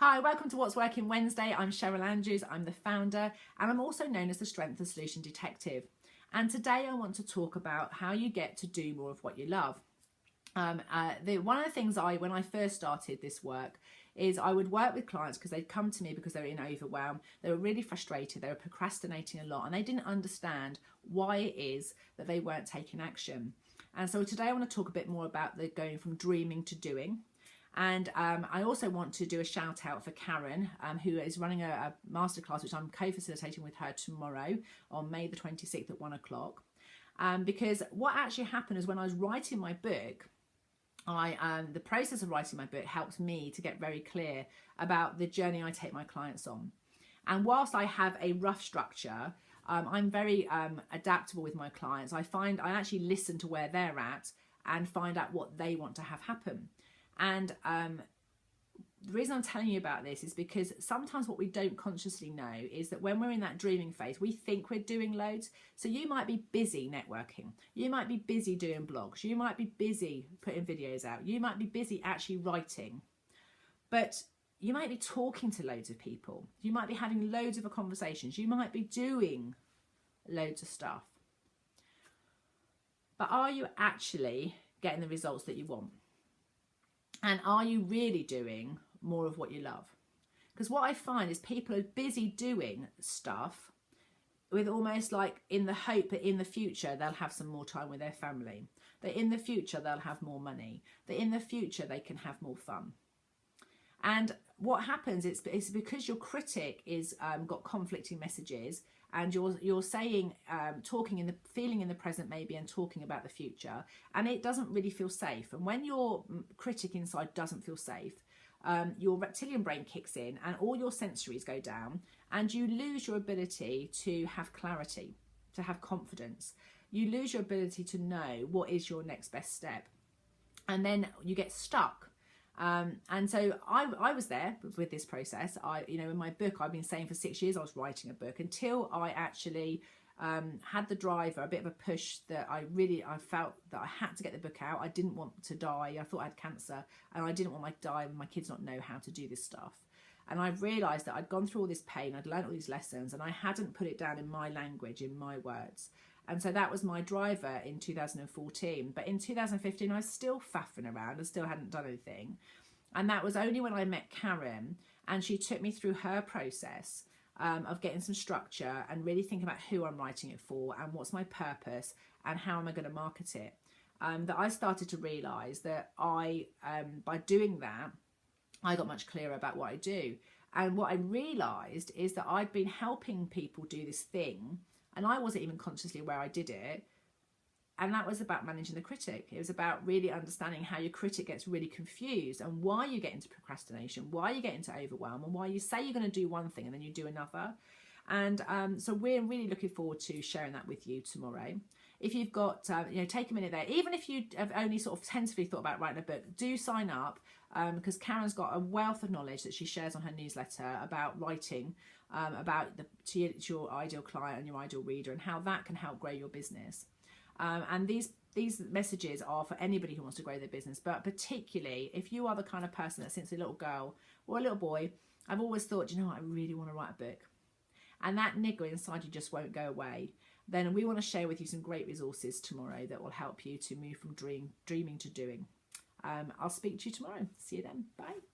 Hi, welcome to What's Working Wednesday. I'm Cheryl Andrews, I'm the founder, and I'm also known as the Strength and Solution Detective. And today I want to talk about how you get to do more of what you love. One of the things when I first started this work is I would work with clients because they'd come to me because they were in overwhelm, they were really frustrated, they were procrastinating a lot, and they didn't understand why it is that they weren't taking action. And so today I want to talk a bit more about the going from dreaming to doing. And I also want to do a shout out for Karen, who is running a masterclass, which I'm co-facilitating with her tomorrow on May the 26th at 1 o'clock. Because what actually happened is when I was writing my book, the process of writing my book helped me to get very clear about the journey I take my clients on. And whilst I have a rough structure, I'm very adaptable with my clients. I actually listen to where they're at and find out what they want to have happen. And the reason I'm telling you about this is because sometimes what we don't consciously know is that when we're in that dreaming phase, we think we're doing loads. So you might be busy networking. You might be busy doing blogs. You might be busy putting videos out. You might be busy actually writing. But you might be talking to loads of people. You might be having loads of conversations. You might be doing loads of stuff. But are you actually getting the results that you want? And are you really doing more of what you love? Because what I find is people are busy doing stuff with almost like in the hope that in the future they'll have some more time with their family, that in the future they'll have more money, that in the future they can have more fun. And what happens is because your critic is got conflicting messages, and you're saying, feeling in the present maybe, and talking about the future, and it doesn't really feel safe. And when your critic inside doesn't feel safe, your reptilian brain kicks in, and all your sensories go down, and you lose your ability to have clarity, to have confidence. You lose your ability to know what is your next best step, and then you get stuck. And so I was there with this process. In my book, I've been saying for 6 years I was writing a book until I actually had the driver, a bit of a push that I felt that I had to get the book out. I didn't want to die. I thought I had cancer, and I didn't want to die and my kids not know how to do this stuff. And I realised that I'd gone through all this pain, I'd learned all these lessons, and I hadn't put it down in my language, in my words. And so that was my driver in 2014. But in 2015, I was still faffing around. I still hadn't done anything. And that was only when I met Karen, and she took me through her process of getting some structure and really thinking about who I'm writing it for and what's my purpose and how am I going to market it. That I started to realise that by doing that, I got much clearer about what I do. And what I realised is that I'd been helping people do this thing, and I wasn't even consciously aware I did it. And that was about managing the critic. It was about really understanding how your critic gets really confused and why you get into procrastination, why you get into overwhelm, and why you say you're going to do one thing and then you do another. And so we're really looking forward to sharing that with you tomorrow. If you've got, take a minute there. Even if you have only sort of tentatively thought about writing a book, do sign up, because Karen's got a wealth of knowledge that she shares on her newsletter about writing, to your ideal client and your ideal reader, and how that can help grow your business. And these messages are for anybody who wants to grow their business, but particularly if you are the kind of person that since a little girl or a little boy, I've always thought, I really want to write a book. And that niggle inside you just won't go away. Then we want to share with you some great resources tomorrow that will help you to move from dreaming to doing. I'll speak to you tomorrow. See you then. Bye.